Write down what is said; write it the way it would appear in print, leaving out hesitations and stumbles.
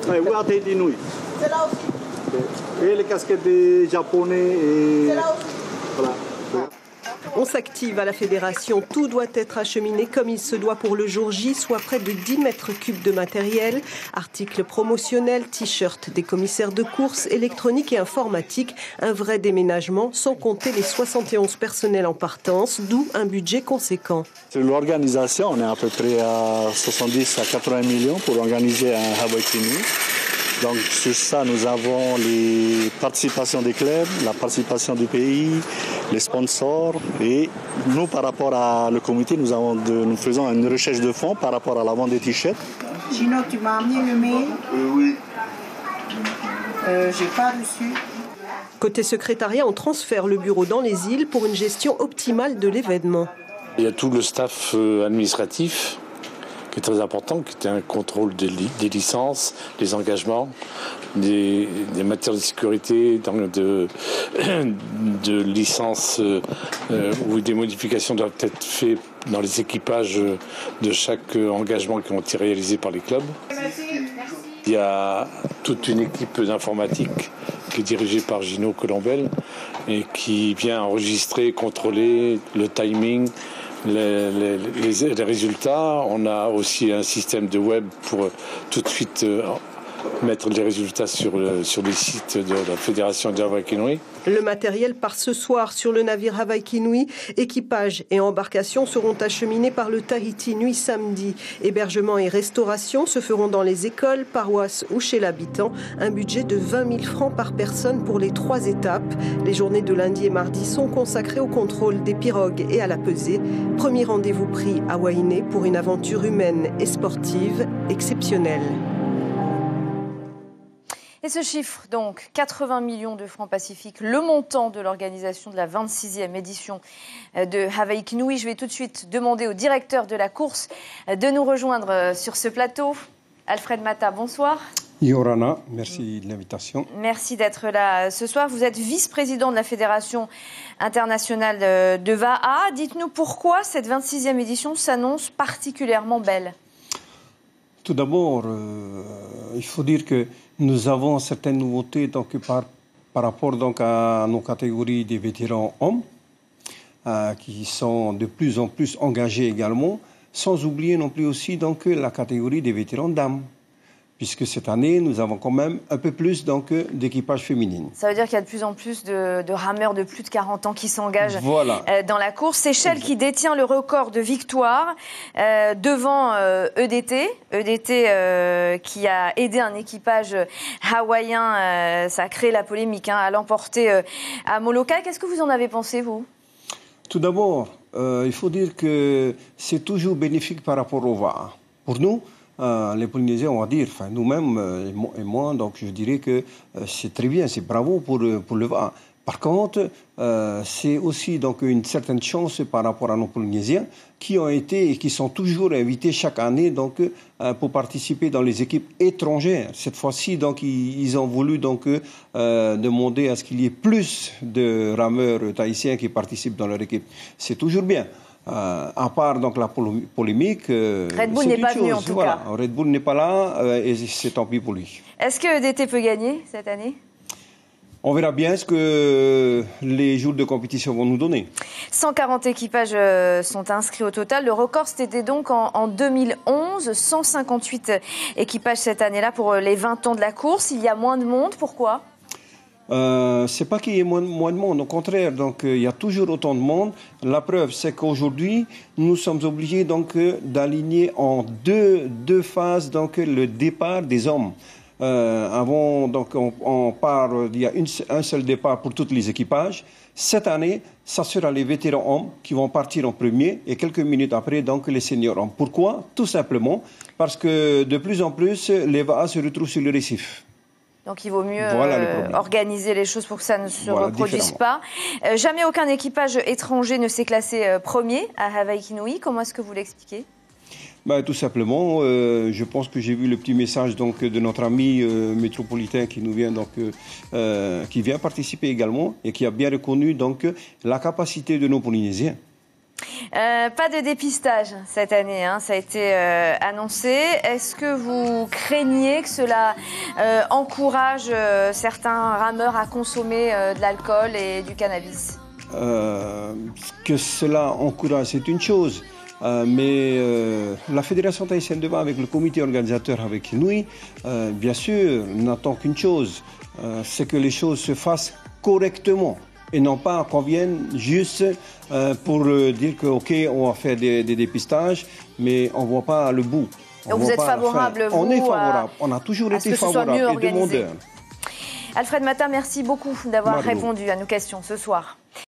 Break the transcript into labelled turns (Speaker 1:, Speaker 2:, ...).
Speaker 1: Ouais, où Tahiti Nui. C'est là aussi. Et les casquettes des Japonais. C'est là aussi. Voilà.
Speaker 2: On s'active à la fédération. Tout doit être acheminé comme il se doit pour le jour J, soit près de 10 mètres cubes de matériel, articles promotionnels, t-shirts des commissaires de course, électronique et informatique. Un vrai déménagement, sans compter les 71 personnels en partance, d'où un budget conséquent.
Speaker 1: Sur l'organisation, on est à peu près à 70 à 80 millions pour organiser un Hawaii Kinui. Donc sur ça, nous avons les participations des clubs, la participation du pays, les sponsors. Et nous, par rapport à le comité, nous faisons une recherche de fonds par rapport à la vente des t-shirts.
Speaker 3: Gino, tu m'as amené le mail?
Speaker 1: Oui.
Speaker 3: J'ai pas reçu.
Speaker 2: Côté secrétariat, on transfère le bureau dans les îles pour une gestion optimale de l'événement.
Speaker 4: Il y a tout le staff administratif qui est très important, qui est un contrôle des licences, des engagements, des matières de sécurité, de licences où des modifications doivent être faites dans les équipages de chaque engagement qui ont été réalisés par les clubs. Il y a toute une équipe d'informatique qui est dirigée par Gino Colombel et qui vient enregistrer, contrôler le timing, les résultats. On a aussi un système de web pour tout de suite mettre les résultats sur les sites de la Fédération de Hawaii Kinui.
Speaker 2: Le matériel part ce soir sur le navire Hawaii Kinui. Équipage et embarcation seront acheminés par le Tahiti Nui samedi. Hébergement et restauration se feront dans les écoles, paroisses ou chez l'habitant. Un budget de 20 000 francs par personne pour les 3 étapes. Les journées de lundi et mardi sont consacrées au contrôle des pirogues et à la pesée. Premier rendez-vous pris à Wainé pour une aventure humaine et sportive exceptionnelle.
Speaker 5: Et ce chiffre, donc, 80 millions de francs pacifiques, le montant de l'organisation de la 26e édition de Hawaii Kinui. Je vais tout de suite demander au directeur de la course de nous rejoindre sur ce plateau. Alfred Mata, bonsoir.
Speaker 6: Yorana, merci de l'invitation.
Speaker 5: Merci d'être là ce soir. Vous êtes vice-président de la Fédération internationale de VAA. Dites-nous pourquoi cette 26e édition s'annonce particulièrement belle.
Speaker 6: Tout d'abord, il faut dire que nous avons certaines nouveautés donc, par rapport donc, à nos catégories des vétérans hommes, qui sont de plus en plus engagés également, sans oublier non plus aussi donc, la catégorie des vétérans dames, puisque cette année, nous avons quand même un peu plus d'équipage féminine.
Speaker 5: Ça veut dire qu'il y a de plus en plus de rameurs de plus de 40 ans qui s'engagent dans la course. Seychelles qui détient le record de victoire devant EDT. EDT qui a aidé un équipage hawaïen, ça a créé la polémique, à l'emporter à Molokai. Qu'est-ce que vous en avez pensé, vous ?
Speaker 6: Tout d'abord, il faut dire que c'est toujours bénéfique par rapport au VAA. Pour nous, les Polynésiens, on va dire, enfin nous-mêmes et moi, donc je dirais que c'est très bien, c'est bravo pour le VAA. Par contre, c'est aussi donc une certaine chance par rapport à nos Polynésiens qui ont été et qui sont toujours invités chaque année donc pour participer dans les équipes étrangères. Cette fois-ci, donc ils ont voulu donc demander à ce qu'il y ait plus de rameurs tahitiens qui participent dans leur équipe. C'est toujours bien. À part donc la polémique,
Speaker 5: Red Bull n'est pas venu en tout cas.
Speaker 6: Red Bull n'est pas là et c'est tant pis pour lui.
Speaker 5: Est-ce que EDT peut gagner cette année ?
Speaker 6: On verra bien ce que les jours de compétition vont nous donner.
Speaker 5: 140 équipages sont inscrits au total. Le record, c'était donc en 2011. 158 équipages cette année-là pour les 20 ans de la course. Il y a moins de monde. Pourquoi ?
Speaker 6: C'est pas qu'il y ait moins de monde, au contraire, donc il y a toujours autant de monde. La preuve, c'est qu'aujourd'hui, nous sommes obligés donc d'aligner en deux phases donc le départ des hommes. Avant, donc on part, il y a un seul départ pour tous les équipages. Cette année, ça sera les vétérans hommes qui vont partir en premier et quelques minutes après, donc les seniors hommes. Pourquoi ? Tout simplement parce que de plus en plus, les VAA se retrouvent sur le récif.
Speaker 5: Donc il vaut mieux organiser les choses pour que ça ne se reproduise pas. Jamais aucun équipage étranger ne s'est classé premier à Hawaii Kinui. Comment est-ce que vous l'expliquez ?
Speaker 6: Tout simplement, je pense que j'ai vu le petit message donc, de notre ami métropolitain qui nous vient, donc, qui vient participer également et qui a bien reconnu donc, la capacité de nos Polynésiens.
Speaker 5: Pas de dépistage cette année, ça a été annoncé. Est-ce que vous craignez que cela encourage certains rameurs à consommer de l'alcool et du cannabis?
Speaker 6: Que cela encourage, c'est une chose. Mais la Fédération tahitienne de vin, avec le comité organisateur avec Inouï, bien sûr, n'attend qu'une chose, c'est que les choses se fassent correctement et non pas qu'on vienne juste pour dire que ok, on va faire des dépistages, mais on ne voit pas le bout.
Speaker 5: Donc vous êtes favorable, vous,
Speaker 6: on est favorable, on a toujours été favorable et demandeur.
Speaker 5: Alfred Matta, merci beaucoup d'avoir répondu à nos questions ce soir.